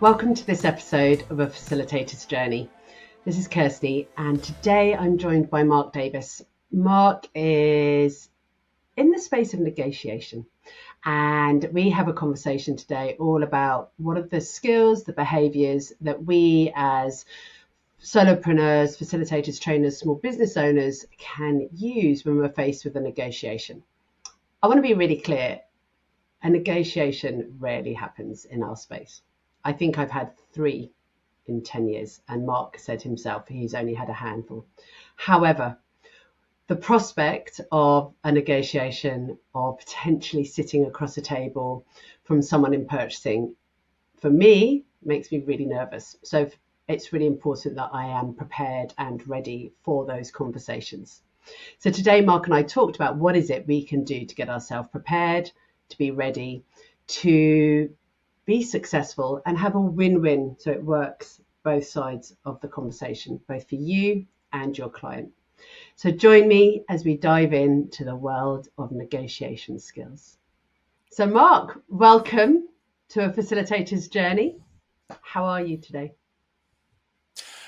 Welcome to this episode of A Facilitator's Journey. This is Kirsty, and today I'm joined by Mark Davis. Mark is in the space of negotiation, and we have a conversation today all about what are the skills, the behaviours that we as solopreneurs, facilitators, trainers, small business owners can use when we're faced with a negotiation. I want to be really clear, a negotiation rarely happens in our space. I think I've had 3 in 10 years, and Mark said himself he's only had a handful. However, the prospect of a negotiation or potentially sitting across a table from someone in purchasing, for me, makes me really nervous. So it's really important that I am prepared and ready for those conversations. So today, Mark and I talked about what is it we can do to get ourselves prepared, to be ready, to be successful and have a win-win, so it works both sides of the conversation, both for you and your client. So join me as we dive into the world of negotiation skills. So Mark, welcome to A Facilitator's Journey. How are you today?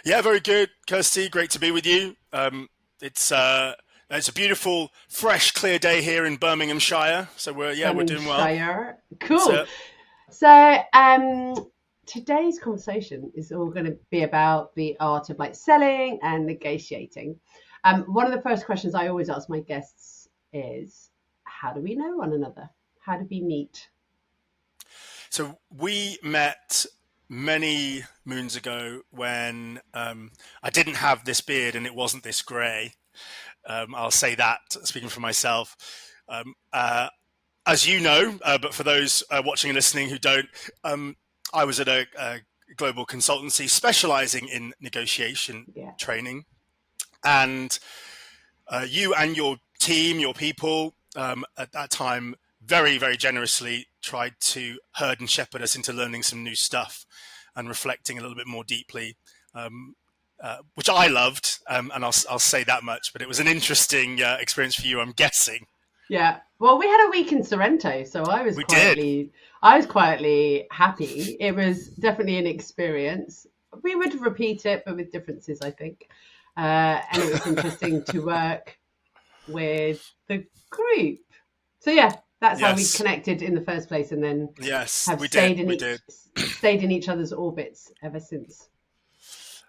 Yeah, very good, Kirsty. Great to be with you. It's a beautiful, fresh, clear day here in Birminghamshire. So we're doing well. Cool. So today's conversation is all going to be about the art of selling and negotiating. One of the first questions I always ask my guests is, how do we know one another? How did we meet? So we met many moons ago when I didn't have this beard and it wasn't this grey. I'll say that, speaking for myself. As you know, but for those watching and listening who don't, I was at a global consultancy specialising in negotiation training. And you and your team, your people, at that time, very, very generously tried to herd and shepherd us into learning some new stuff and reflecting a little bit more deeply, which I loved, and I'll say that much. But it was an interesting experience for you, I'm guessing. Yeah, well, we had a week in Sorrento, so I was quietly happy. It was definitely an experience. We would repeat it, but with differences, I think. And it was interesting to work with the group. So yeah, that's how we connected in the first place, and then have stayed in each other's orbits ever since.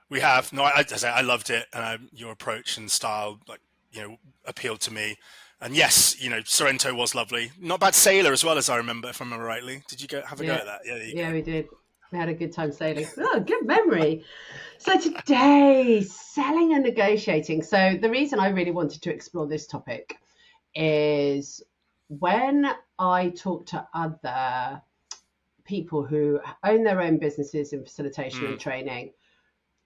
We have. No, I loved it. Your approach and style, appealed to me. And yes, Sorrento was lovely. Not bad sailor as well, as I remember, if I remember rightly. Did you have a go at that? Yeah, we did. We had a good time sailing. Oh, good memory. So today, selling and negotiating. So the reason I really wanted to explore this topic is when I talk to other people who own their own businesses in facilitation and training,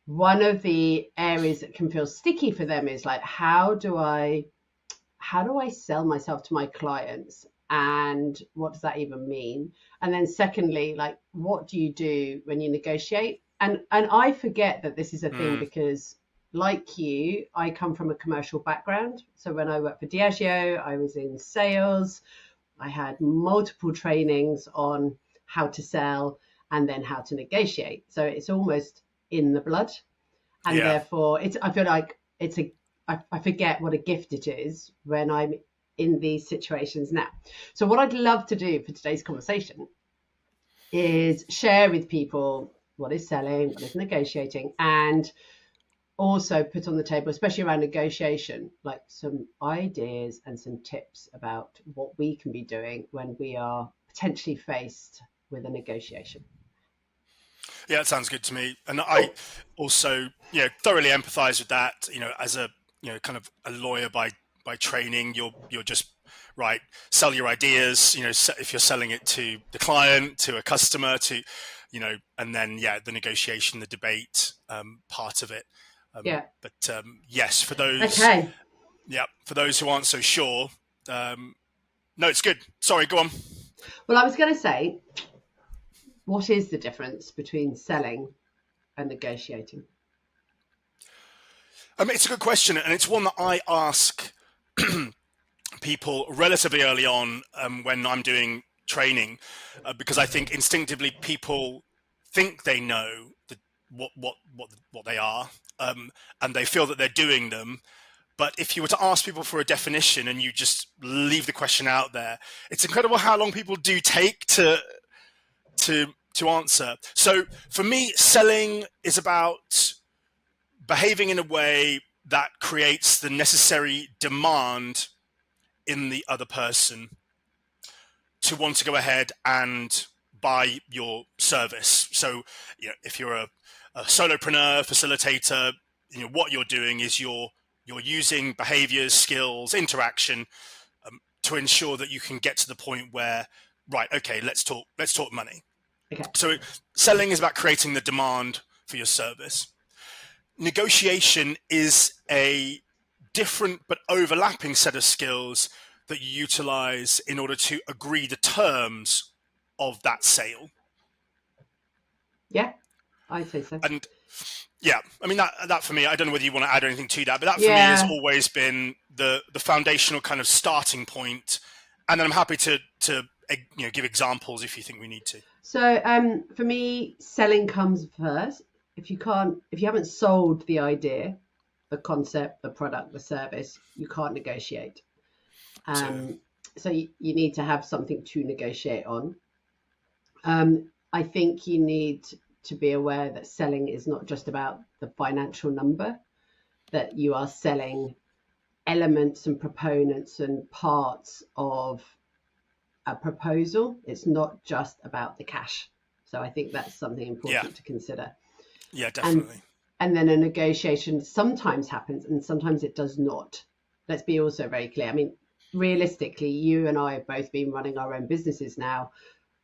one of the areas that can feel sticky for them is how do I sell myself to my clients, and what does that even mean? And then secondly, what do you do when you negotiate? And I forget that this is a thing because, like you, I come from a commercial background. So when I worked for Diageo, I was in sales. I had multiple trainings on how to sell and then how to negotiate. So it's almost in the blood, and therefore I feel like I forget what a gift it is when I'm in these situations now. So what I'd love to do for today's conversation is share with people what is selling, what is negotiating, and also put on the table, especially around negotiation, some ideas and some tips about what we can be doing when we are potentially faced with a negotiation. Yeah, it sounds good to me. And I also, thoroughly empathize with that, as a kind of a lawyer by training. You're just sell your ideas, if you're selling it to the client, to a customer, to and then the negotiation, the debate part of it. But yes, for those for those who aren't so sure, no, it's good. Sorry, go on. Well, I was going to say, what is the difference between selling and negotiating? It's a good question, and it's one that I ask people relatively early on when I'm doing training, because I think instinctively people think they know what they are, and they feel that they're doing them. But if you were to ask people for a definition and you just leave the question out there, it's incredible how long people do take to answer. So for me, selling is about behaving in a way that creates the necessary demand in the other person to want to go ahead and buy your service. So, if you're a solopreneur, facilitator, what you're doing is you're using behaviors, skills, interaction to ensure that you can get to the point where, right, okay, let's talk money. Okay. So selling is about creating the demand for your service. Negotiation is a different but overlapping set of skills that you utilize in order to agree the terms of that sale. Yeah, I'd say so. And yeah, I mean, that for me, I don't know whether you want to add anything to that, but that for me has always been the foundational kind of starting point. And then I'm happy to give examples if you think we need to. So for me, selling comes first. If you haven't sold the idea, the concept, the product, the service, you can't negotiate. So you need to have something to negotiate on. I think you need to be aware that selling is not just about the financial number, that you are selling elements and proponents and parts of a proposal. It's not just about the cash. So I think that's something important to consider. Yeah, definitely. And then a negotiation sometimes happens and sometimes it does not. Let's be also very clear. I mean, realistically, you and I have both been running our own businesses now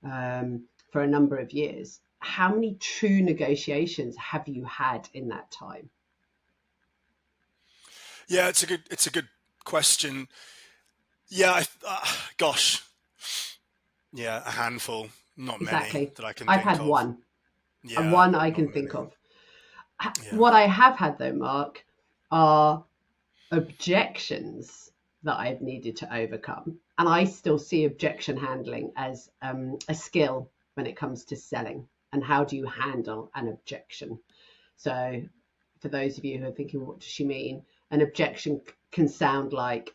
for a number of years. How many true negotiations have you had in that time? Yeah, it's a good question. Yeah, gosh, yeah, a handful, not many that I can. I've had one, and one I can think of. What I have had though, Mark, are objections that I've needed to overcome, and I still see objection handling as a skill when it comes to selling. And how do you handle an objection? So for those of you who are thinking, what does she mean? An objection can sound like,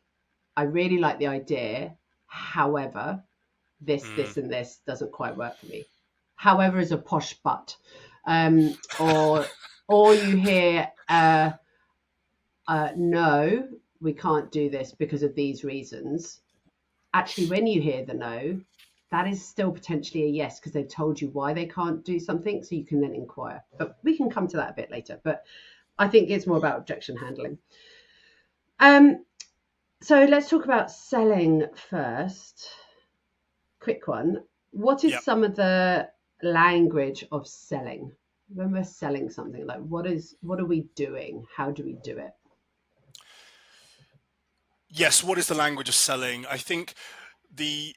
I really like the idea. However, this and this doesn't quite work for me. However is a posh but. Or you hear, no, we can't do this because of these reasons. Actually, when you hear the no, that is still potentially a yes, because they've told you why they can't do something, so you can then inquire. But we can come to that a bit later. But I think it's more about objection handling. So let's talk about selling first. Quick one. What is some of the language of selling? When we're selling something, like what are we doing? How do we do it? Yes, what is the language of selling? I think the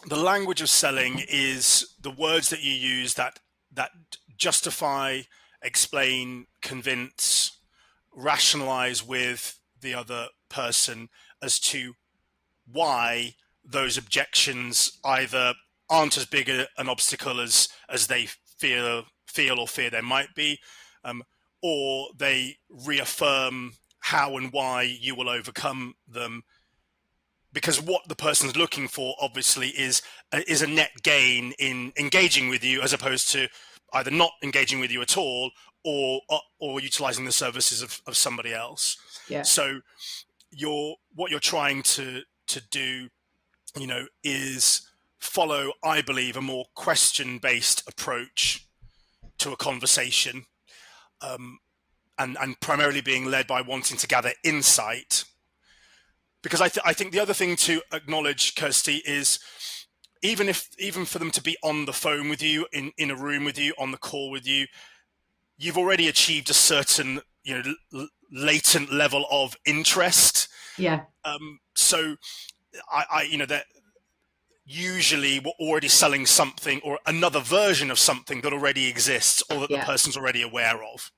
language of selling is the words that you use that justify, explain, convince, rationalize with the other person as to why those objections either aren't as big an obstacle as they feel or fear they might be, or they reaffirm how and why you will overcome them. Because what the person's looking for, obviously, is a net gain in engaging with you, as opposed to either not engaging with you at all or utilizing the services of somebody else. Yeah. So what you're trying to do, is follow, I believe, a more question-based approach to a conversation, and primarily being led by wanting to gather insight. Because I think the other thing to acknowledge, Kirsty, is even for them to be on the phone with you, in a room with you, on the call with you, you've already achieved a certain latent level of interest. Yeah. So that usually we're already selling something or another version of something that already exists or that the person's already aware of.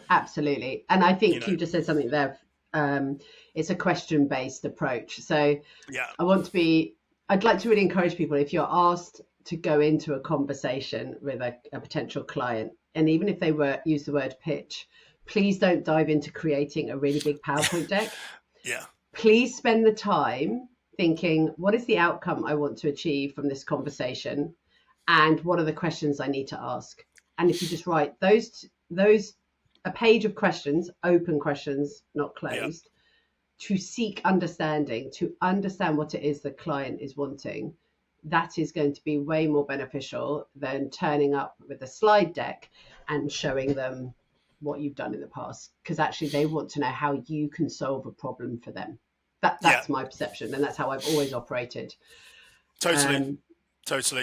Absolutely. And I think you just said something there. It's a question-based approach. So I'd like to really encourage people, if you're asked to go into a conversation with a potential client, and even if they use the word pitch, please don't dive into creating a really big PowerPoint deck. Yeah. Please spend the time thinking, what is the outcome I want to achieve from this conversation, and what are the questions I need to ask? And if you just write those a page of questions, open questions, not closed, to seek understanding, to understand what it is the client is wanting, that is going to be way more beneficial than turning up with a slide deck and showing them what you've done in the past, because actually they want to know how you can solve a problem for them. That's my perception, and that's how I've always operated. Totally.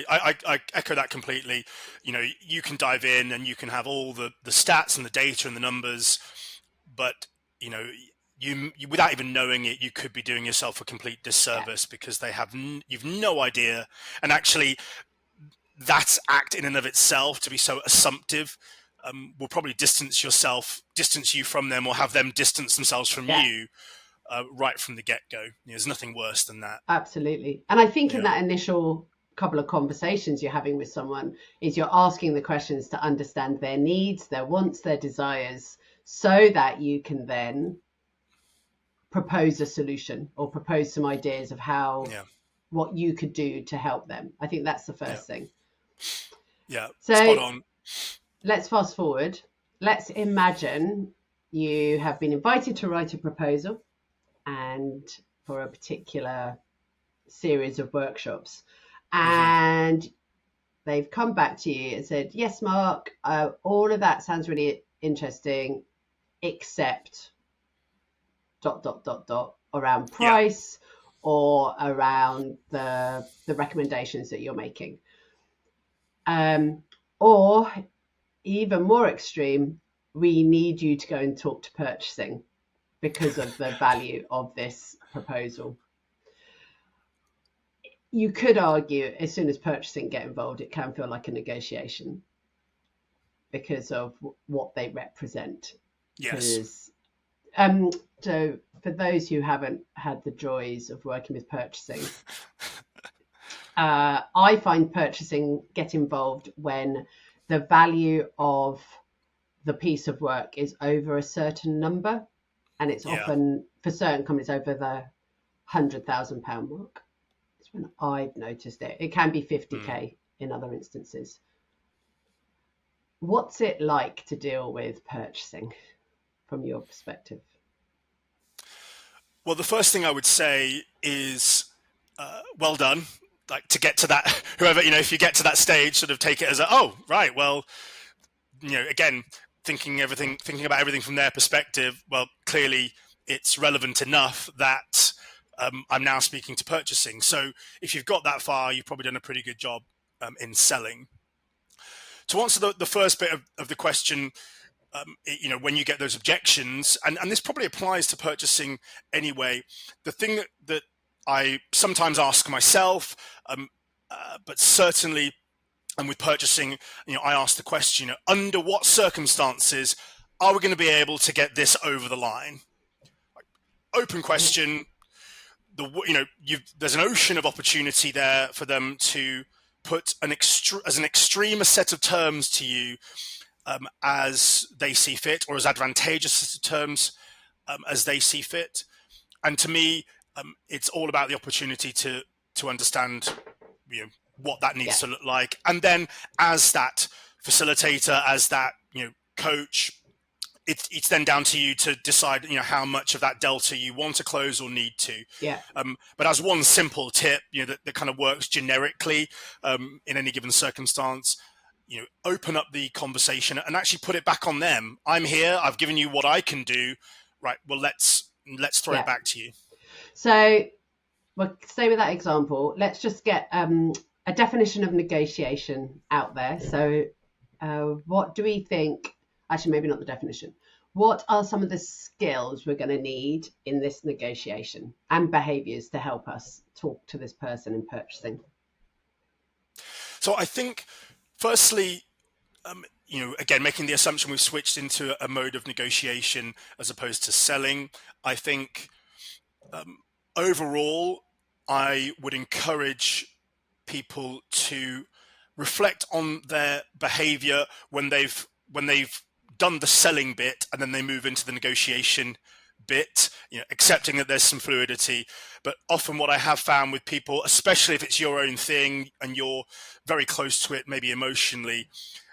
I echo that completely. You know, you can dive in and you can have all the stats and the data and the numbers, but you know, you without even knowing it, you could be doing yourself a complete disservice because you've no idea. And actually, that act in and of itself, to be so assumptive, will probably distance you from them, or have them distance themselves from you right from the get-go. There's nothing worse than that. Absolutely. And I think in that initial couple of conversations you're having with someone, is you're asking the questions to understand their needs, their wants, their desires, so that you can then propose a solution or propose some ideas of how what you could do to help them. I think that's the first thing. Yeah, so spot on. Let's fast forward. Let's imagine you have been invited to write a proposal and for a particular series of workshops, and they've come back to you and said, yes, Mark, all of that sounds really interesting, except ... around price or around the recommendations that you're making. Or even more extreme, we need you to go and talk to purchasing because of the value of this proposal. You could argue as soon as purchasing get involved, it can feel like a negotiation because of what they represent. Yes. So for those who haven't had the joys of working with purchasing, I find purchasing get involved when the value of the piece of work is over a certain number, and it's often, for certain companies, over the £100,000 mark. It's when I've noticed it. It can be 50k in other instances. What's it like to deal with purchasing from your perspective? Well, the first thing I would say is, well done. Like, to get to that, whoever, if you get to that stage, sort of take it as again, thinking about everything from their perspective. Well, clearly it's relevant enough that I'm now speaking to purchasing. So if you've got that far, you've probably done a pretty good job in selling. To answer the first bit of the question, when you get those objections, and this probably applies to purchasing anyway, the thing that I sometimes ask myself, but certainly, and with purchasing, I ask the question, under what circumstances are we going to be able to get this over the line? Open question. There's an ocean of opportunity there for them to put as an extreme a set of terms to you as they see fit, or as advantageous terms as they see fit. And to me, it's all about the opportunity to understand what that needs to look like, and then as that facilitator, as that coach, it's then down to you to decide how much of that delta you want to close or need to. But as one simple tip that kind of works generically in any given circumstance, open up the conversation and actually put it back on them. I'm here, I've given you what I can do, right? Well, let's throw it back to you. So we'll stay with that example. Let's just get a definition of negotiation out there. So what do we think, actually maybe not the definition, what are some of the skills we're going to need in this negotiation and behaviours to help us talk to this person in purchasing? So I think, firstly, again, making the assumption we've switched into a mode of negotiation as opposed to selling, I think overall, I would encourage people to reflect on their behavior when they've done the selling bit, and then they move into the negotiation bit, accepting that there's some fluidity. But often what I have found with people, especially if it's your own thing and you're very close to it, maybe emotionally,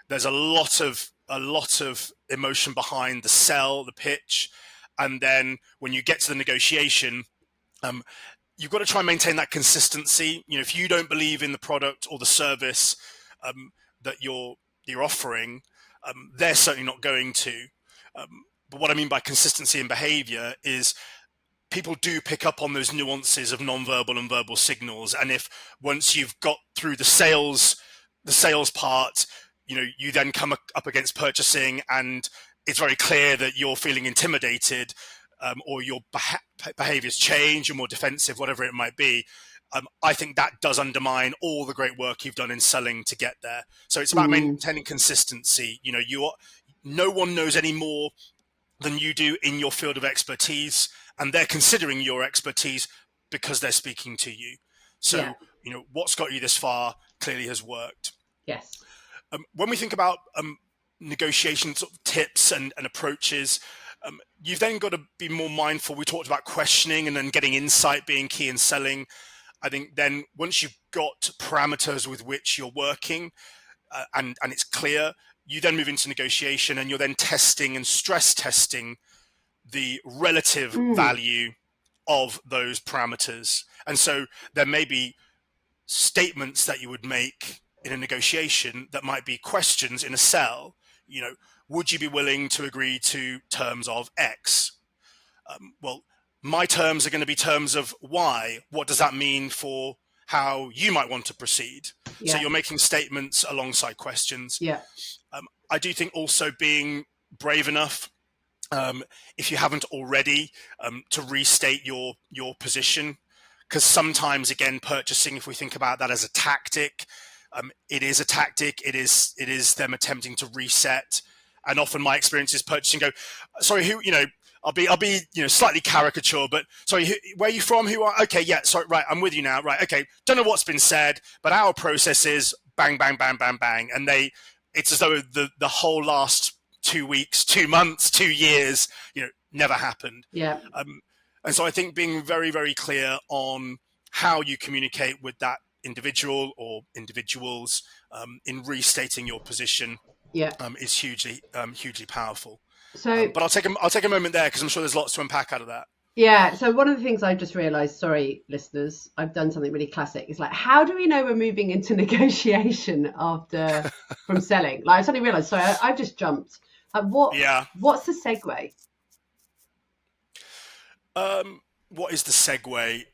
there's a lot of emotion behind the sell, the pitch. And then when you get to the negotiation, you've got to try and maintain that consistency. If you don't believe in the product or the service that you're offering, they're certainly not going to. But what I mean by consistency in behavior is people do pick up on those nuances of non-verbal and verbal signals. And if once you've got through the sales part, you then come up against purchasing and it's very clear that you're feeling intimidated, or your behaviors change, you're more defensive, whatever it might be. I think that does undermine all the great work you've done in selling to get there. So it's about maintaining consistency. No one knows any more than you do in your field of expertise, and they're considering your expertise because they're speaking to you. So, what's got you this far clearly has worked. Yes. When we think about negotiation sort of tips and approaches, you've then got to be more mindful. We talked about questioning and then getting insight being key in selling. I think then once you've got parameters with which you're working and it's clear, you then move into negotiation and you're then testing and stress testing the relative value of those parameters. And so there may be statements that you would make in a negotiation that might be questions in a sell. Would you be willing to agree to terms of X? Well, my terms are going to be terms of Y. What does that mean for how you might want to proceed? So you're making statements alongside questions. I do think also being brave enough, if you haven't already, to restate your position, because sometimes, again, purchasing, if we think about that as a tactic, it is a tactic. It is them attempting to reset. And often my experience is purchasing go, sorry, who, I'll be slightly caricature, but sorry, where are you from? Who are? Okay, yeah, sorry, right, I'm with you now. Right, okay, don't know what's been said, but our process is bang, bang, bang, bang, bang, and it's as though the whole last 2 weeks, 2 months, 2 years, never happened. And so I think being very, very clear on how you communicate with that individual or individuals in restating your position is hugely powerful. So, but I'll take a moment there because I'm sure there's lots to unpack out of that. So one of the things I just realised, sorry, listeners, I've done something really classic. It's like, how do we know we're moving into negotiation from selling? Like I suddenly realised, sorry, I've just jumped. What's the segue? What is the segue?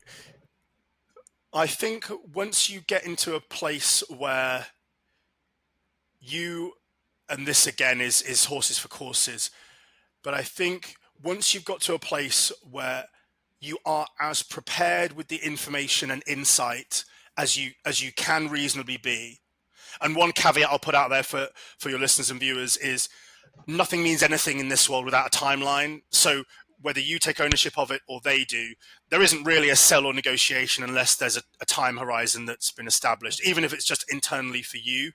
I think once you get into a place where and this again is horses for courses, but I think once you've got to a place where you are as prepared with the information and insight as you can reasonably be. And one caveat I'll put out there for your listeners and viewers is nothing means anything in this world without a timeline. So whether you take ownership of it or they do, there isn't really a sell or negotiation unless there's a time horizon that's been established, even if it's just internally for you,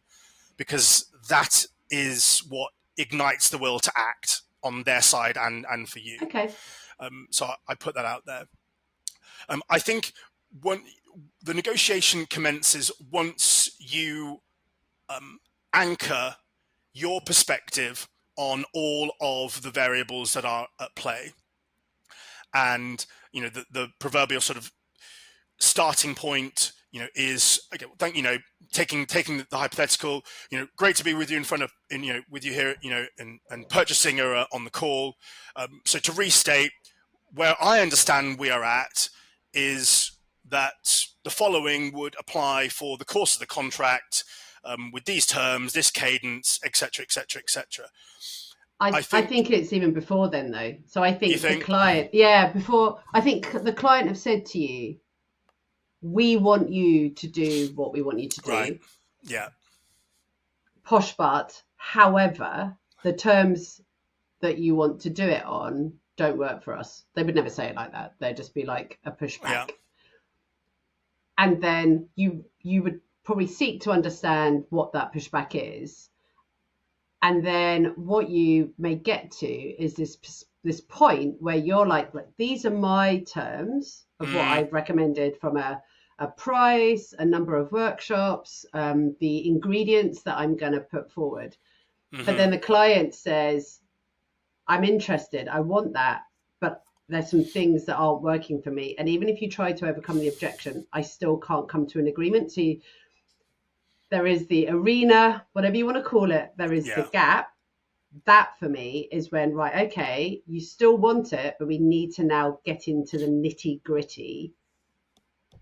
because that is what ignites the will to act on their side and for you. Okay. So I put that out there. I think when the negotiation commences, once you anchor your perspective on all of the variables that are at play, and the proverbial sort of starting point is okay, taking the hypothetical, great to be with you with you here, and purchasing are on the call. So to restate, where I understand we are at is that the following would apply for the course of the contract, with these terms, this cadence, etc., etc., etc. I think it's even before then, though. So I think the client, before. I think the client have said to you, we want you to do what we want you to do. Right. Yeah. Posh but, however, the terms that you want to do it on don't work for us. They would never say it like that. They'd just be like a pushback. Yeah. And then you would probably seek to understand what that pushback is. And then what you may get to is this point where you're like, these are my terms of what I've recommended, from a price, a number of workshops, the ingredients that I'm going to put forward. But then the client says, I'm interested, I want that, but there's some things that aren't working for me. And even if you try to overcome the objection, I still can't come to an agreement. So there is the arena, whatever you want to call it, there is the gap. That for me is when, right, okay, you still want it, but we need to now get into the nitty gritty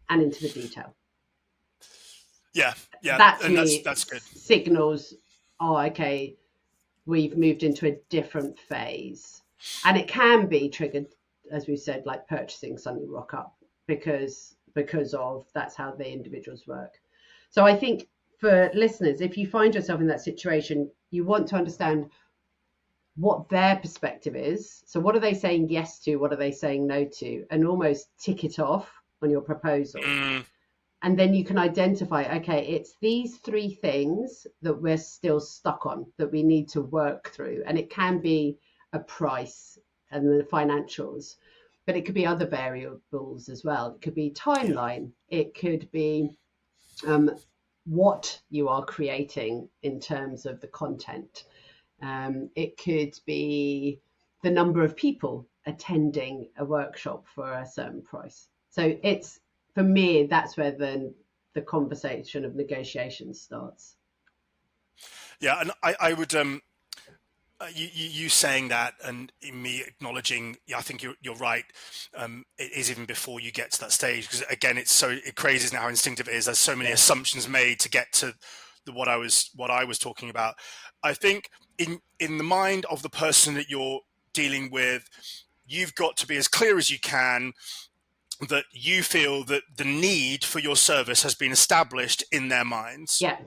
and into the detail. Yeah. That to and me that's good. Signals, oh, okay, we've moved into a different phase. And it can be triggered, as we said, like purchasing suddenly rock up because of that's how the individuals work. So I think for listeners, if you find yourself in that situation, you want to understand what their perspective is. So what are they saying yes to? What are they saying no to? And almost tick it off on your proposal. And then you can identify, okay, it's these three things that we're still stuck on, that we need to work through. And it can be a price and the financials, but it could be other variables as well. It could be timeline. It could be what you are creating in terms of the content. It could be the number of people attending a workshop for a certain price. So it's, for me, that's where the conversation of negotiations starts. Yeah, and I would you saying that and me acknowledging, I think you're right. It is even before you get to that stage, because again, it crazy now how instinctive it is. There's so many assumptions made to get to what I was talking about. I think in the mind of the person that you're dealing with, you've got to be as clear as you can that you feel that the need for your service has been established in their minds. Yeah.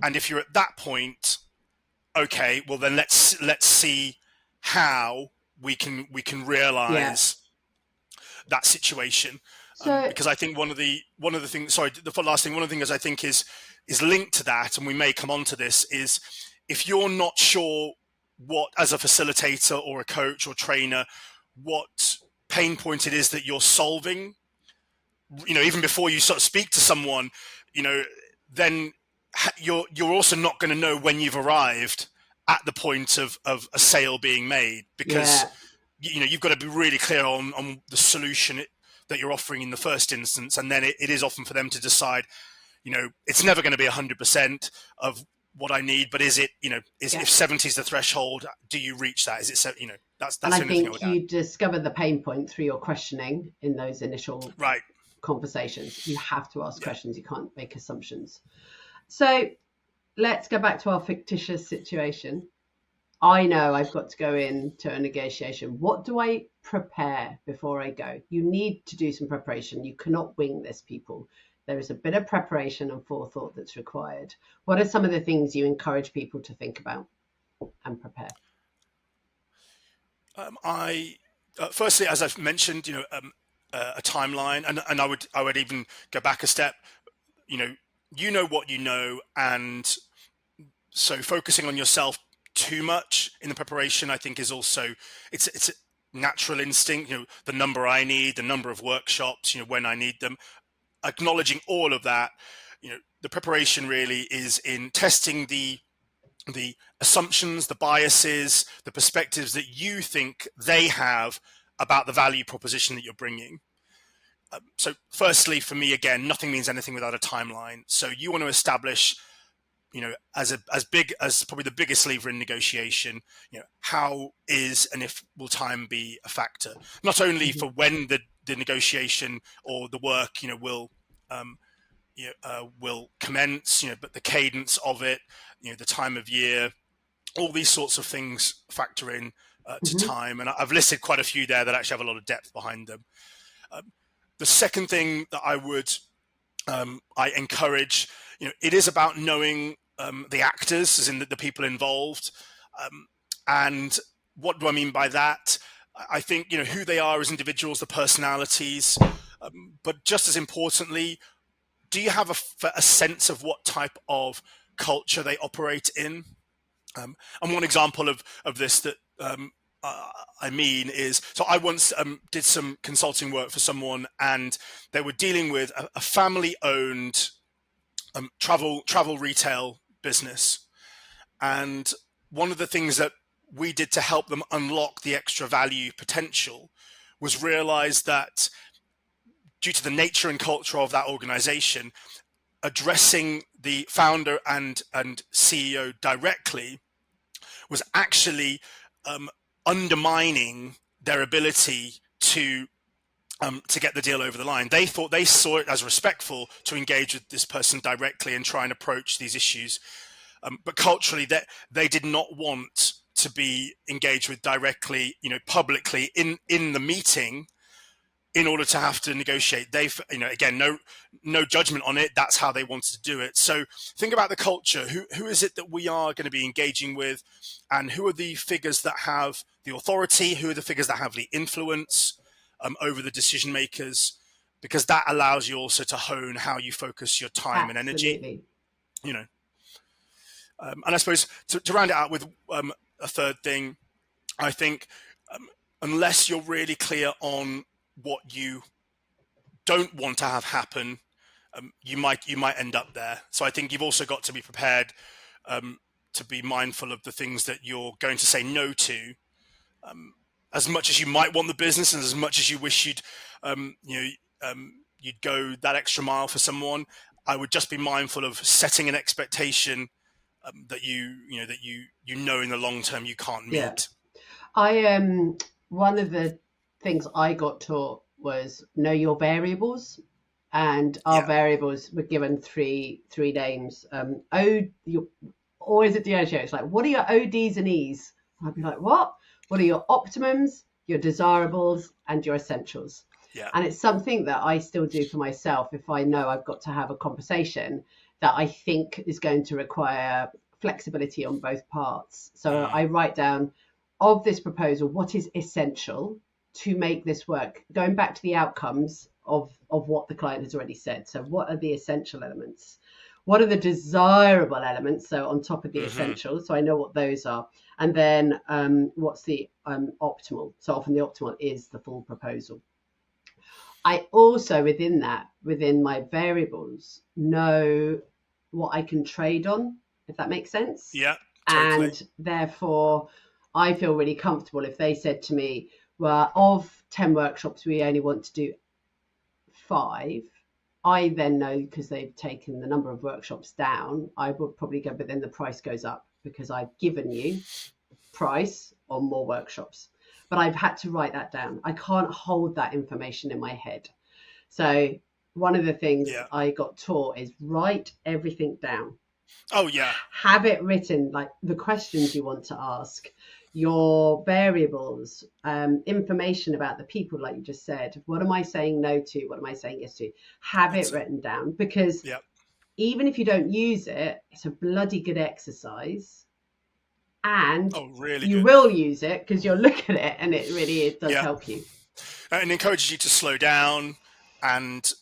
And if you're at that point, okay, well then let's see how we can realize that situation. Because I think one of the things, sorry, the last thing, one of the things I think is linked to that, and we may come on to this, is if you're not sure what, as a facilitator or a coach or trainer, what pain point it is that you're solving, even before you sort of speak to someone, then you're also not going to know when you've arrived at the point of a sale being made, because you've got to be really clear on the solution that you're offering in the first instance, and then it is often for them to decide, it's never going to be 100% of what I need, but is it, if 70 is the threshold, do you reach that? Is it, that's and the I only thing I think would you add. discover the pain point through your questioning in those initial right conversations. You have to ask questions. You can't make assumptions. So let's go back to our fictitious situation. I know I've got to go into a negotiation. What do I prepare before I go? You need to do some preparation. You cannot wing this, people. There is a bit of preparation and forethought that's required. What are some of the things you encourage people to think about and prepare? Firstly, as I've mentioned, a timeline, and I would even go back a step. You know what you know, and so focusing on yourself too much in the preparation, I think, is also it's a natural instinct. The number I need, the number of workshops, when I need them. Acknowledging all of that, the preparation really is in testing the assumptions, the biases, the perspectives that you think they have about the value proposition that you're bringing. So firstly, for me, again, nothing means anything without a timeline. So you want to establish, as big as probably the biggest lever in negotiation, how is and if will time be a factor, not only for when the negotiation or the work, will commence, but the cadence of it, the time of year, all these sorts of things factor in to time. And I've listed quite a few there that actually have a lot of depth behind them. The second thing that I encourage, it is about knowing the actors, as in the people involved. And what do I mean by that? I think, who they are as individuals, the personalities, but just as importantly, do you have a sense of what type of culture they operate in? And one example of this that I mean is, so I once did some consulting work for someone, and they were dealing with a family-owned travel retail business. And one of the things that we did to help them unlock the extra value potential was realize that due to the nature and culture of that organization, addressing the founder and CEO directly was actually undermining their ability to get the deal over the line. They saw it as respectful to engage with this person directly and try and approach these issues. But culturally, they did not want to be engaged with directly, publicly in the meeting, in order to have to negotiate. Again, no judgment on it. That's how they wanted to do it. So think about the culture. Who is it that we are going to be engaging with, and who are the figures that have the authority? Who are the figures that have the influence over the decision makers? Because that allows you also to hone how you focus your time and energy. And I suppose to round it out with a third thing, I think unless you're really clear on what you don't want to have happen, you might end up there. So I think you've also got to be prepared to be mindful of the things that you're going to say no to. As much as you might want the business, and as much as you wish you'd go that extra mile for someone, I would just be mindful of setting an expectation that you know in the long term you can't meet. Yeah. I one of the things I got taught was know your variables, and our variables were given three names. Or is it the other show? It's like, what are your ODs and E's? I'd be like, what? What are your optimums, your desirables, and your essentials? Yeah. And it's something that I still do for myself if I know I've got to have a conversation that I think is going to require flexibility on both parts. So I write down, of this proposal, what is essential to make this work? Going back to the outcomes of what the client has already said. So what are the essential elements? What are the desirable elements? So on top of the essential, so I know what those are. And then what's the optimal? So often the optimal is the full proposal. I also, within my variables, know what I can trade on, if that makes sense. Yeah, totally. And therefore, I feel really comfortable if they said to me, well, of 10 workshops, we only want to do 5. I then know, because they've taken the number of workshops down, I would probably go, but then the price goes up because I've given you price on more workshops. But I've had to write that down. I can't hold that information in my head. So one of the things I got taught is write everything down. Oh, yeah. Have it written, like the questions you want to ask, your variables, information about the people, like you just said. What am I saying no to? What am I saying yes to? Have it written down, because even if you don't use it, it's a bloody good exercise. And you will use it because you'll look at it and it does help you. And encourages you to slow down, and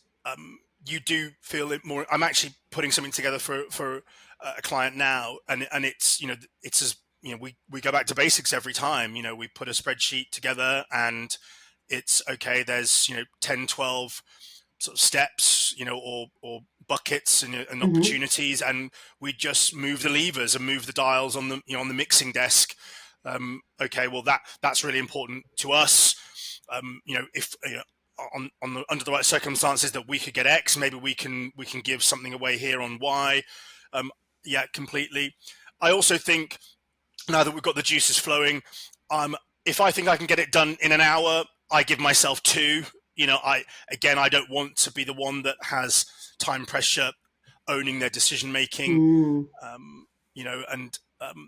you do feel it more. I'm actually putting something together for a client now, and it's it's as we go back to basics every time. We put a spreadsheet together, and it's okay. There's 10, 12 sort of steps, or buckets and opportunities, and we just move the levers and move the dials on the on the mixing desk. Okay, well that's really important to us. If under the right circumstances that we could get X, maybe we can give something away here on Y. Completely. I also think, now that we've got the juices flowing, if I think I can get it done in an hour, I give myself 2. I don't want to be the one that has time pressure owning their decision making. And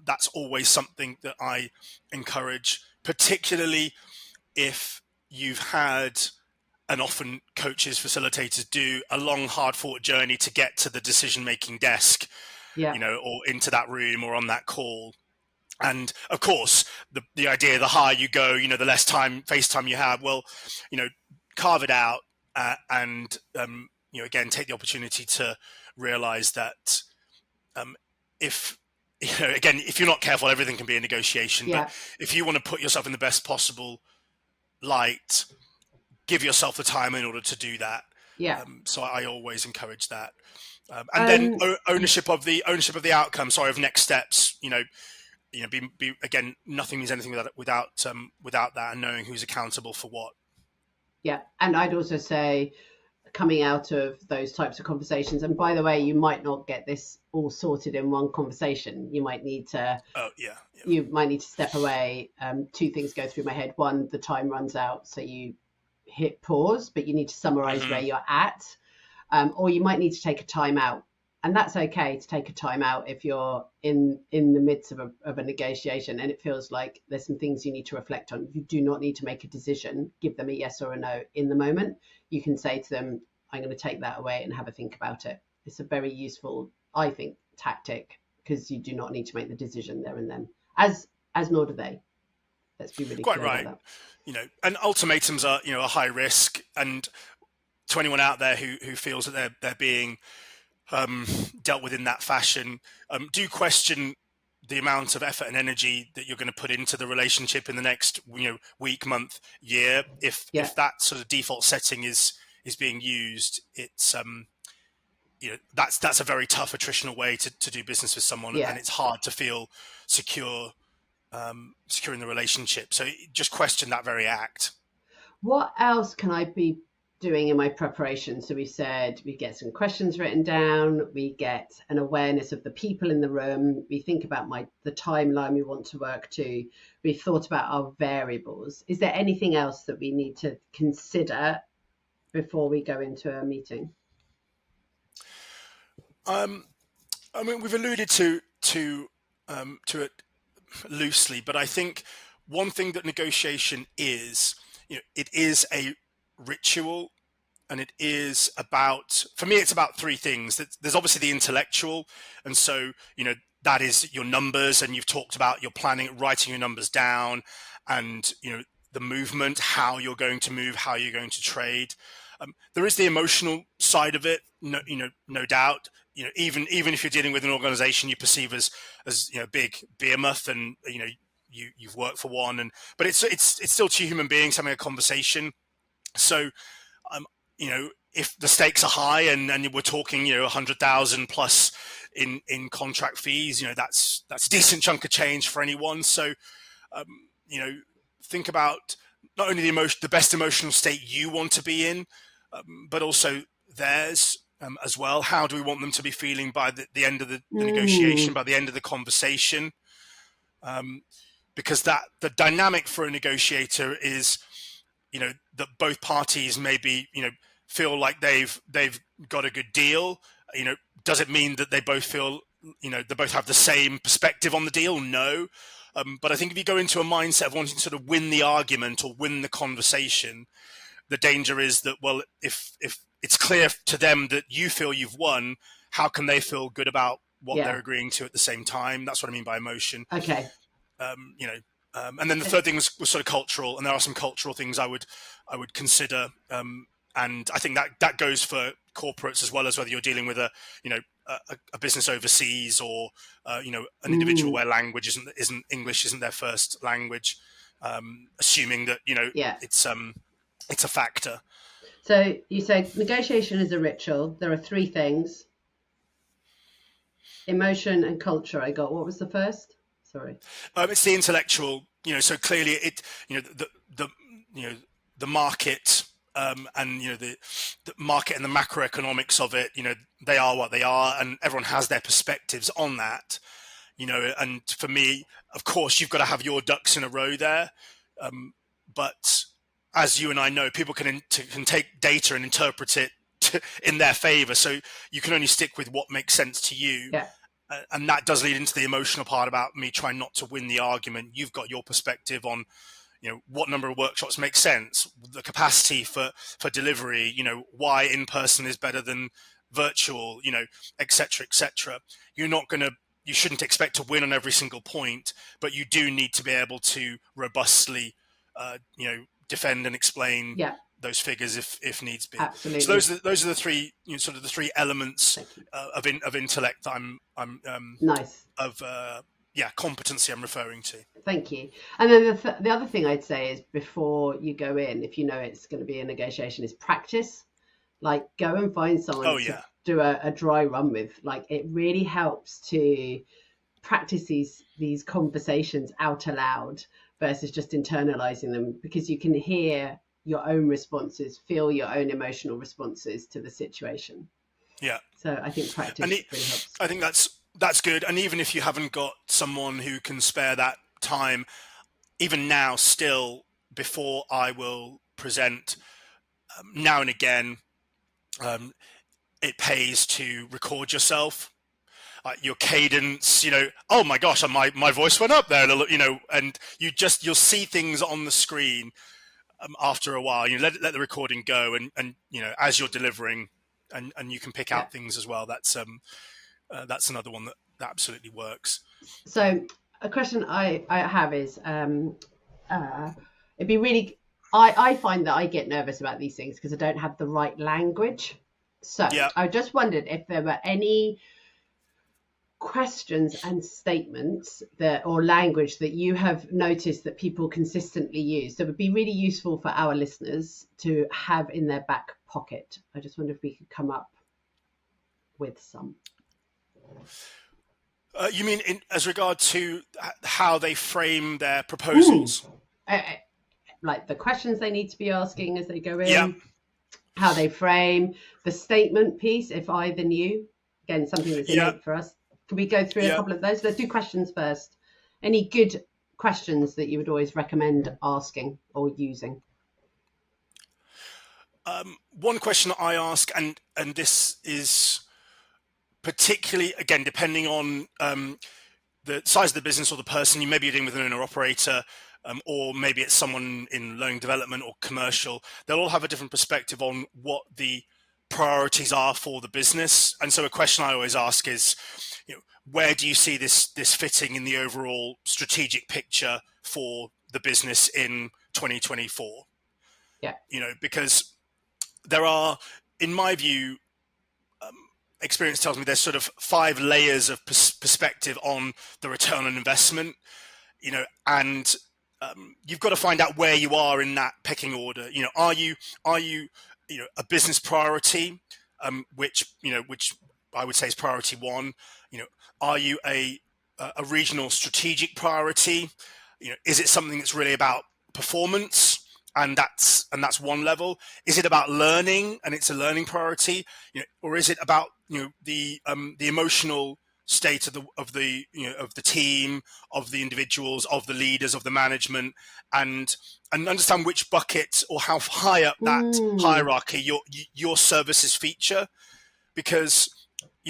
that's always something that I encourage, particularly if you've had, and often coaches, facilitators do, a long, hard-fought journey to get to the decision-making desk, or into that room or on that call. And of course, the idea, the higher you go, the less face time you have. Well, carve it out and again, take the opportunity to realize that if again, if you're not careful, everything can be a negotiation. Yeah. But if you want to put yourself in the best possible light, give yourself the time in order to do that. Yeah. So I always encourage that. And then ownership of the outcome. Sorry, of next steps. Be again. Nothing means anything without that, and knowing who's accountable for what. Yeah, and I'd also say, coming out of those types of conversations, and by the way, you might not get this all sorted in one conversation. You might need to. Oh yeah. You might need to step away. Two things go through my head. One, the time runs out, so you hit pause, but you need to summarize where you're at. Or you might need to take a time out, and that's okay to take a time out if you're in the midst of a negotiation and it feels like there's some things you need to reflect on. You do not need to make a decision, give them a yes or a no in the moment. You can say to them, I'm going to take that away and have a think about it. It's a very useful, I think, tactic, because you do not need to make the decision there and then, as nor do they. Let's be really quite clear right. about that. And ultimatums are a high risk, and to anyone out there who feels that they're being dealt with in that fashion, do question the amount of effort and energy that you're going to put into the relationship in the next week, month, year. If that sort of default setting is being used, it's that's a very tough attritional way to do business with someone, and it's hard to feel secure in the relationship. So just question that very act. What else can I be doing in my preparation? So we said we get some questions written down, we get an awareness of the people in the room, we think about the timeline we want to work to, we've thought about our variables. Is there anything else that we need to consider before we go into a meeting? I mean, we've alluded to it loosely, but I think one thing that negotiation is, it is a ritual, and it is about, for me, it's about three things. There's obviously the intellectual, and so that is your numbers, and you've talked about your planning, writing your numbers down, and the movement, how you're going to move, how you're going to trade. There is the emotional side of it, no doubt. Even if you're dealing with an organization you perceive as big behemoth, and you've worked for one, but it's still two human beings having a conversation. So if the stakes are high and we're talking 100,000 plus in contract fees, that's a decent chunk of change for anyone. So think about not only the best emotional state you want to be in, but also theirs as well. How do we want them to be feeling by the end of the negotiation, by the end of the conversation? Because the dynamic for a negotiator is, that both parties maybe, feel like they've got a good deal. Does it mean that they both feel, they both have the same perspective on the deal? No. But I think if you go into a mindset of wanting to sort of win the argument or win the conversation, the danger is that, well, if it's clear to them that you feel you've won, how can they feel good about what they're agreeing to at the same time? That's what I mean by emotion. Okay. And then the third thing was sort of cultural, and there are some cultural things I would consider, and I think that goes for corporates as well as whether you're dealing with a business overseas or an individual where language isn't English isn't their first language, assuming that it's a factor. So you said negotiation is a ritual. There are three things: emotion and culture. I got. What was the first? Sorry. It's the intellectual. So clearly the market. And the market and the macroeconomics of it, they are what they are, and everyone has their perspectives on that, and for me, of course, you've got to have your ducks in a row there, but as you and I know, people can take data and interpret it in their favor, so you can only stick with what makes sense to you. And that does lead into the emotional part about me trying not to win the argument. You've got your perspective on what number of workshops make sense, the capacity for delivery, why in person is better than virtual, et cetera, et cetera. You shouldn't expect to win on every single point, but you do need to be able to robustly, defend and explain those figures if needs be. Absolutely. So those are the three, sort of the three elements of intellect that I'm nice of competency I'm referring to. Thank you. And then the other thing I'd say is, before you go in, if you know it's going to be a negotiation, is practice. Like, go and find someone to do a dry run with. Like, it really helps to practice these conversations out aloud versus just internalizing them, because you can hear your own responses, feel your own emotional responses to the situation. Yeah. So I think practice really helps. I think that's good. And even if you haven't got someone who can spare that time, even now, still, before I will present, now and again, it pays to record yourself, your cadence, oh my gosh, my voice went up there, and you'll see things on the screen after a while. Let the recording go, and as you're delivering, and you can pick out things as well. That's another one that absolutely works. So a question I have is, it'd be really, I find that I get nervous about these things because I don't have the right language. So I just wondered if there were any questions and statements or language that you have noticed that people consistently use that would be really useful for our listeners to have in their back pocket. I just wonder if we could come up with some. You mean as regard to how they frame their proposals? Like the questions they need to be asking as they go in, how they frame the statement piece, if I then you, again, something that's innate for us. Can we go through a couple of those? Let's do questions first. Any good questions that you would always recommend asking or using? One question I ask, and this is particularly, again, depending on the size of the business or the person, you may be dealing with an owner operator, or maybe it's someone in learning development or commercial. They'll all have a different perspective on what the priorities are for the business. And so a question I always ask is, where do you see this fitting in the overall strategic picture for the business in 2024? Because there are, in my view, experience tells me there's sort of 5 layers of perspective on the return on investment, and you've got to find out where you are in that pecking order. Are you a business priority, which I would say is priority 1. Are you a regional strategic priority? Is it something that's really about performance? And that's one level. Is it about learning, and it's a learning priority, or is it about the emotional state of the team, of the individuals, of the leaders, of the management, and understand which bucket or how high up that hierarchy your services feature, because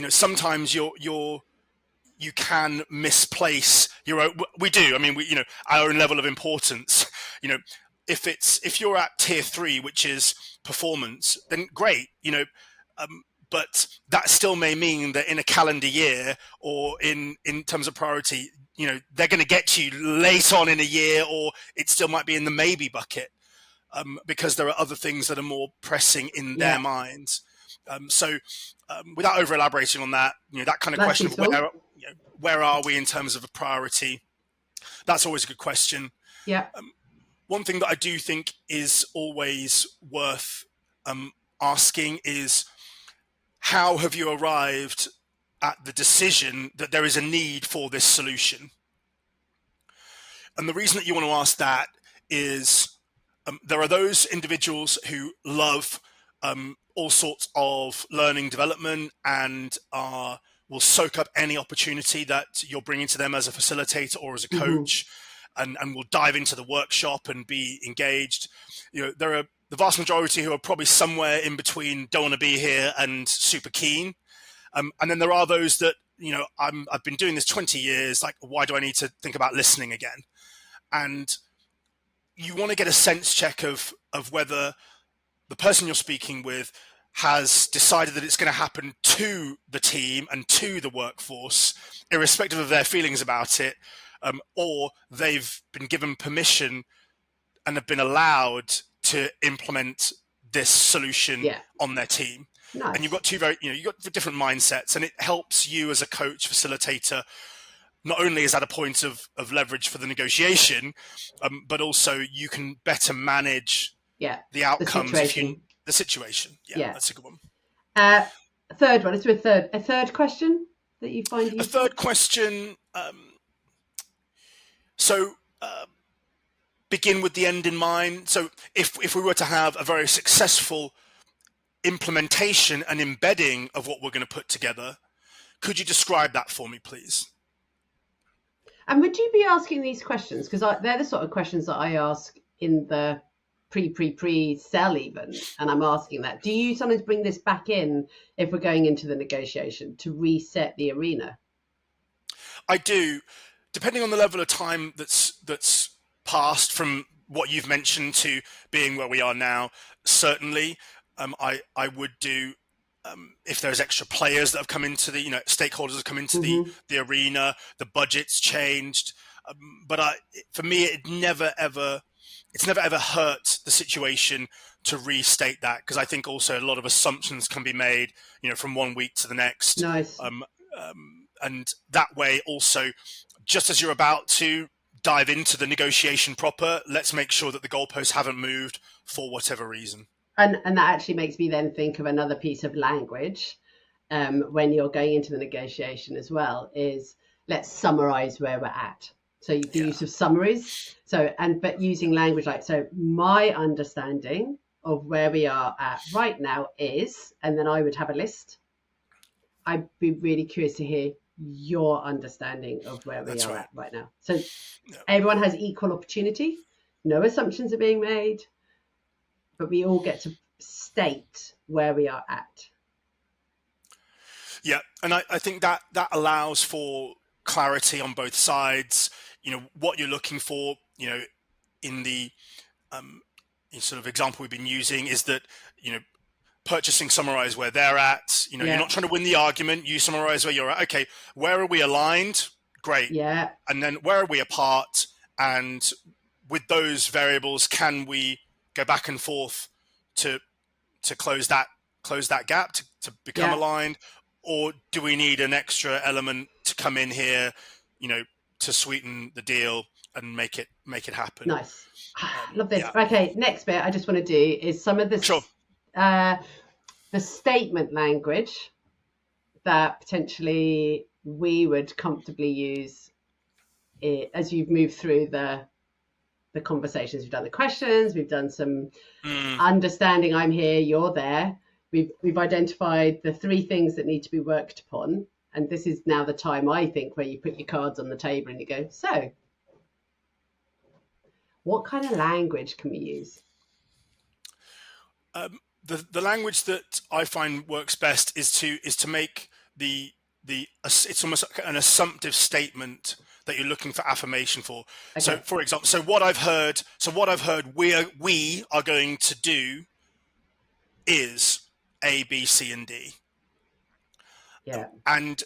sometimes you can misplace your own. We do. I mean, our own level of importance. If you're at tier 3, which is performance, then great, but that still may mean that in a calendar year, or in terms of priority, they're going to get to you late on in a year, or it still might be in the maybe bucket, because there are other things that are more pressing in their minds. So without over elaborating on that, that kind of question of where are we in terms of a priority, that's always a good question. One thing that I do think is always worth asking is, how have you arrived at the decision that there is a need for this solution? And the reason that you want to ask that is there are those individuals who love all sorts of learning development and will soak up any opportunity that you're bringing to them as a facilitator or as a coach. And will dive into the workshop and be engaged. There are the vast majority who are probably somewhere in between, don't want to be here and super keen. And then there are those that, I've been doing this 20 years, like, why do I need to think about listening again? And you want to get a sense check of whether the person you're speaking with has decided that it's going to happen to the team and to the workforce, irrespective of their feelings about it, or they've been given permission and have been allowed to implement this solution on their team. Nice. And you've got you've got different mindsets, and it helps you as a coach, facilitator. Not only is that a point of leverage for the negotiation, but also you can better manage the outcomes, the situation. Yeah, that's a good one. Third one. Is there a third question that you find useful? A third question. Begin with the end in mind. So if we were to have a very successful implementation and embedding of what we're going to put together, could you describe that for me, please? And would you be asking these questions? Because they're the sort of questions that I ask in the pre-sell even. And I'm asking that. Do you sometimes bring this back in if we're going into the negotiation to reset the arena? I do. Depending on the level of time that's passed from what you've mentioned to being where we are now, certainly I would do. If there's extra players that have come into the, stakeholders have come into the arena, the budget's changed. But for me, it's never ever hurt the situation to restate that, because I think also a lot of assumptions can be made, from one week to the next. Nice. And that way also, just as you're about to dive into the negotiation proper, let's make sure that the goalposts haven't moved for whatever reason. And that actually makes me then think of another piece of language when you're going into the negotiation as well, is let's summarize where we're at. So the use of summaries. But using language like, so my understanding of where we are at right now is, and then I would have a list. I'd be really curious to hear your understanding of where we are at right now. So everyone has equal opportunity. No assumptions are being made, but we all get to state where we are at. Yeah, and I think that allows for clarity on both sides. What you're looking for, in the sort of example we've been using is that, purchasing summarize where they're at. You're not trying to win the argument. You summarize where you're at. Okay, where are we aligned? Great. Yeah. And then where are we apart? And with those variables, can we go back and forth to close that gap to become aligned, or do we need an extra element to come in here, to sweeten the deal and make it happen? Nice. Love this. Yeah. Okay, next bit I just want to do is some of this the statement language that potentially we would comfortably use as you've moved through the conversations. We've done the questions, we've done some understanding, I'm here, you're there. We've identified the 3 things that need to be worked upon. And this is now the time, I think, where you put your cards on the table and you go, so what kind of language can we use? The language that I find works best is to make it's almost like an assumptive statement that you're looking for affirmation for. Okay. So, for example, what I've heard we are going to do is A, B, C, and D. Yeah. And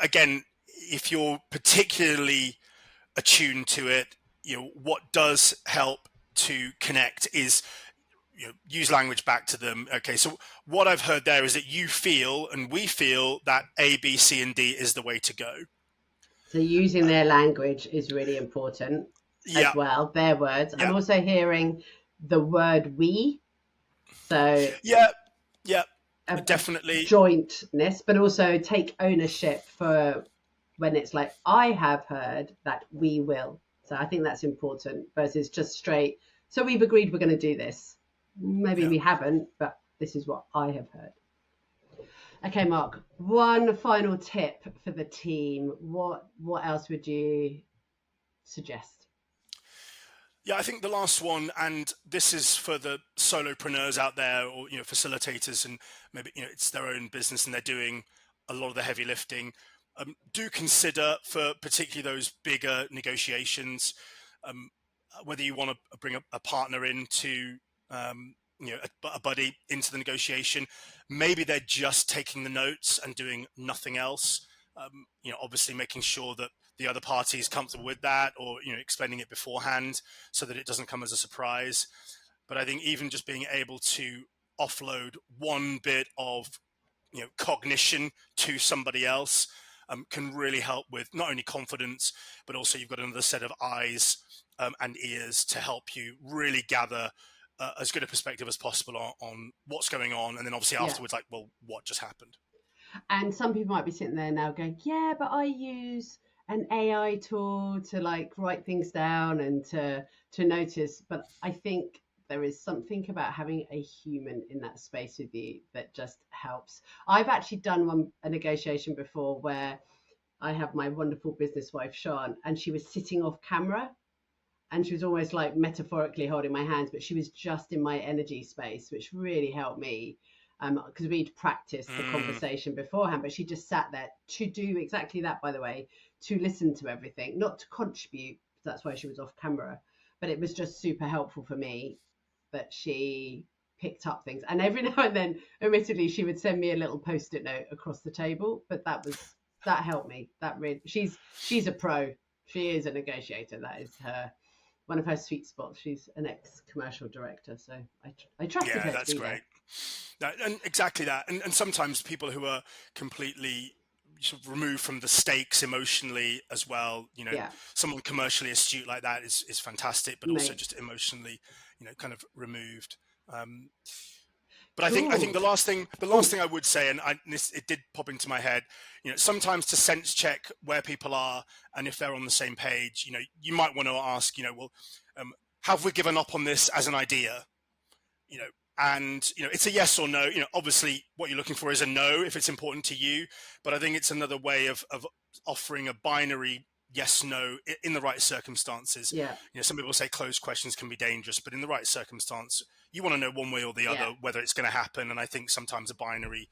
again, if you're particularly attuned to it, what does help to connect is use language back to them. Okay, so what I've heard there is that you feel and we feel that A, B, C, and D is the way to go. So using their language is really important as well, their words. I'm also hearing the word we. So definitely jointness, but also take ownership for when it's like, I have heard that we will. So I think that's important versus just straight. So we've agreed we're going to do this. Maybe we haven't, but this is what I have heard. Okay, Mark, one final tip for the team. What else would you suggest? Yeah, I think the last one, and this is for the solopreneurs out there, or facilitators, and maybe it's their own business and they're doing a lot of the heavy lifting. Do consider, for particularly those bigger negotiations, whether you want to bring a partner into a buddy into the negotiation. Maybe they're just taking the notes and doing nothing else. Obviously making sure that the other party is comfortable with that, or explaining it beforehand so that it doesn't come as a surprise. But I think even just being able to offload one bit of cognition to somebody else can really help with not only confidence, but also you've got another set of eyes and ears to help you really gather as good a perspective as possible on what's going on. And then obviously afterwards, like, well, what just happened? And some people might be sitting there now going, yeah, but I use an AI tool to like write things down and to notice. But I think there is something about having a human in that space with you that just helps. I've actually done a negotiation before where I have my wonderful business wife, Sean, and she was sitting off camera and she was almost like metaphorically holding my hands, but she was just in my energy space, which really helped me because we'd practiced the conversation beforehand, but she just sat there to do exactly that, by the way, to listen to everything, not to contribute. That's why she was off camera, but it was just super helppful for me that she picked up things. And every now and then, admittedly, she would send me a little post-it note across the table, but that helped me. That really, she's a pro. She is a negotiator. That is one of her sweet spots. She's an ex-commercial director, so I trusted her. Yeah, that's great. And exactly that. And sometimes people who are completely sort of removed from the stakes emotionally as well, someone commercially astute like that is fantastic, but also just emotionally, kind of removed. But I think the last thing I would say, and it did pop into my head, sometimes to sense check where people are and if they're on the same page, you might want to ask, have we given up on this as an idea? And it's a yes or no. Obviously what you're looking for is a no if it's important to you, but I think it's another way of offering a binary yes, no in the right circumstances. Yeah. Some people say closed questions can be dangerous, but in the right circumstance, you want to know one way or the other whether it's going to happen. And I think sometimes a binary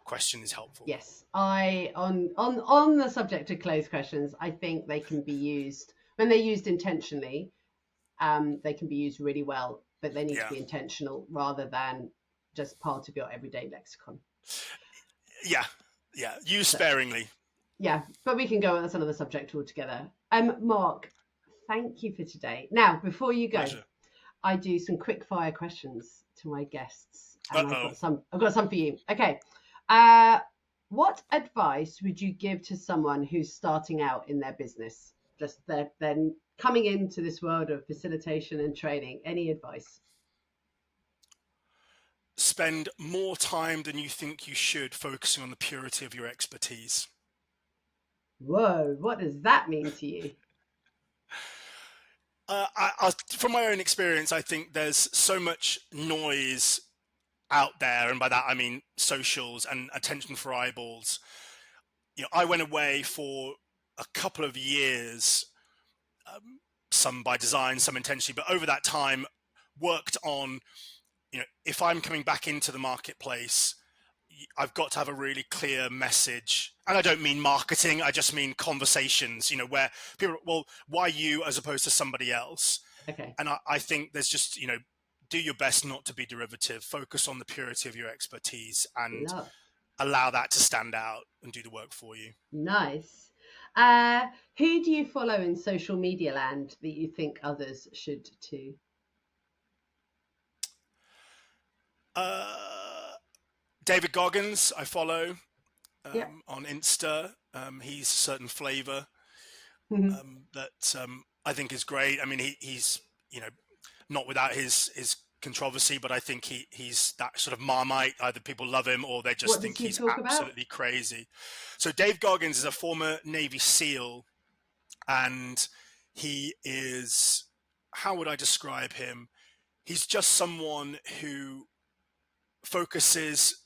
question is helpful. Yes, on the subject of closed questions, I think they can be used when they're used intentionally. They can be used really well, but they need to be intentional rather than just part of your everyday lexicon. Yeah. Use sparingly. Yeah, but we can go on. That's another subject altogether. Mark, thank you for today. Now, before you go, pleasure. I do some quick fire questions to my guests, and I've got some for you. Okay. What advice would you give to someone who's starting out in their business? Just they're coming into this world of facilitation and training. Any advice? Spend more time than you think you should focusing on the purity of your expertise. Whoa, what does that mean to you? From my own experience, I think there's so much noise out there, and by that I mean socials and attention for eyeballs. I went away for a couple of years, some by design, some intentionally, but over that time worked on, if I'm coming back into the marketplace, I've got to have a really clear message. And I don't mean marketing, I just mean conversations, where people, well, why you as opposed to somebody else? Okay. And I think there's just, do your best not to be derivative, focus on the purity of your expertise and allow that to stand out and do the work for you. Nice. Who do you follow in social media land that you think others should too? David Goggins, I follow on Insta. He's a certain flavor that I think is great. I mean, he's not without his controversy, but I think he's that sort of Marmite. Either people love him or they just think he's absolutely crazy. So Dave Goggins is a former Navy SEAL, and he is, how would I describe him? He's just someone who focuses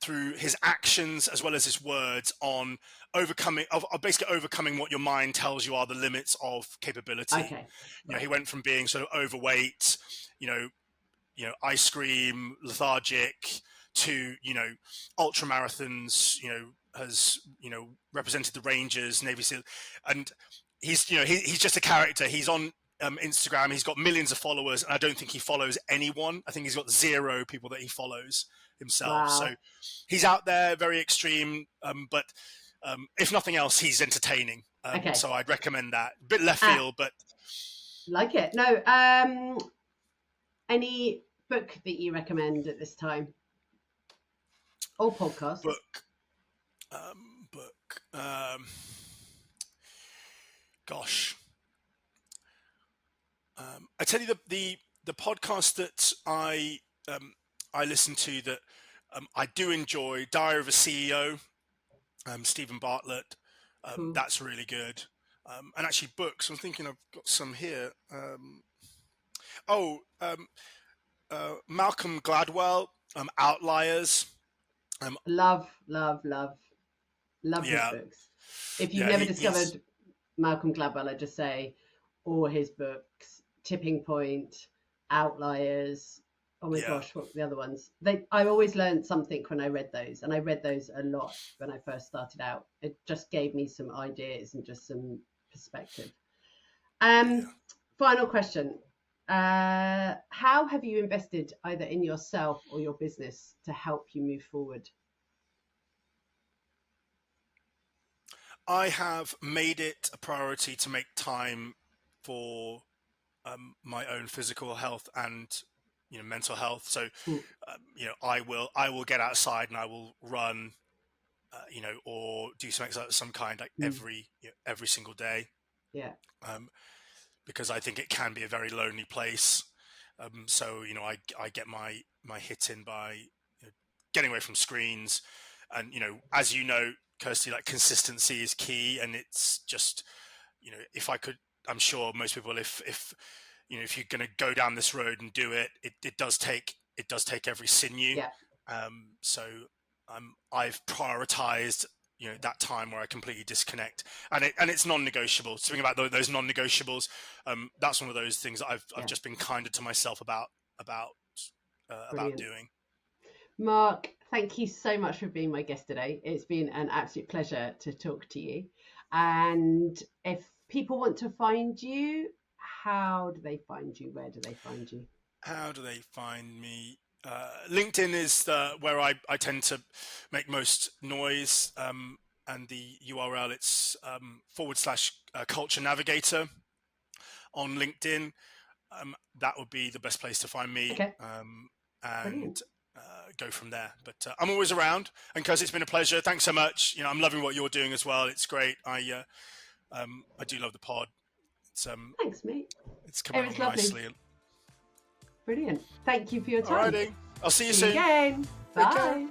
through his actions as well as his words on basically overcoming what your mind tells you are the limits of capability. Okay. He went from being sort of overweight, ice cream, lethargic, to ultra marathons. Has represented the Rangers, Navy SEAL, and he's just a character. He's on Instagram. He's got millions of followers, and I don't think he follows anyone. I think he's got 0 people that he follows himself. Wow. So he's out there, very extreme, but if nothing else, he's entertaining. So I'd recommend that. A bit left field, but like it. No, any book that you recommend at this time? Or podcasts. Gosh. I tell you the podcast that I listen to that I do enjoy, Diary of a CEO, Stephen Bartlett. Cool. That's really good. And actually books. I'm thinking I've got some here. Malcolm Gladwell, Outliers. Love his books. If you've never discovered Malcolm Gladwell, I just say all his books, Tipping Point, Outliers. Oh my gosh, what were the other ones? I always learned something when I read those, and I read those a lot when I first started out. It just gave me some ideas and just some perspective. Final question. How have you invested either in yourself or your business to help you move forward? I have made it a priority to make time for my own physical health and mental health. So I will get outside and I will run, or do some exercise of some kind, like every single day. Yeah. Because I think it can be a very lonely place. So I get my hit in by getting away from screens, and as you know, Kirsty, like consistency is key, and it's just if I could, I'm sure most people, if you're going to go down this road and do it, it does take every sinew. Yeah. So I've prioritized that time where I completely disconnect, and it's non-negotiable. Speaking about those non-negotiables, that's one of those things that I've just been kinder to myself about doing. Mark, thank you so much for being my guest today. It's been an absolute pleasure to talk to you. And if people want to find you, how do they find you? Where do they find you? How do they find me? LinkedIn is where I tend to make most noise, and the URL, it's /culture navigator on LinkedIn. That would be the best place to find me. Okay. And go from there. But I'm always around, and Kirsty, it's been a pleasure. Thanks so much. I'm loving what you're doing as well. It's great. I do love the pod. Thanks, mate. It's coming along nicely. Brilliant. Thank you for your time. Alrighty. I'll see you soon. Again. Bye.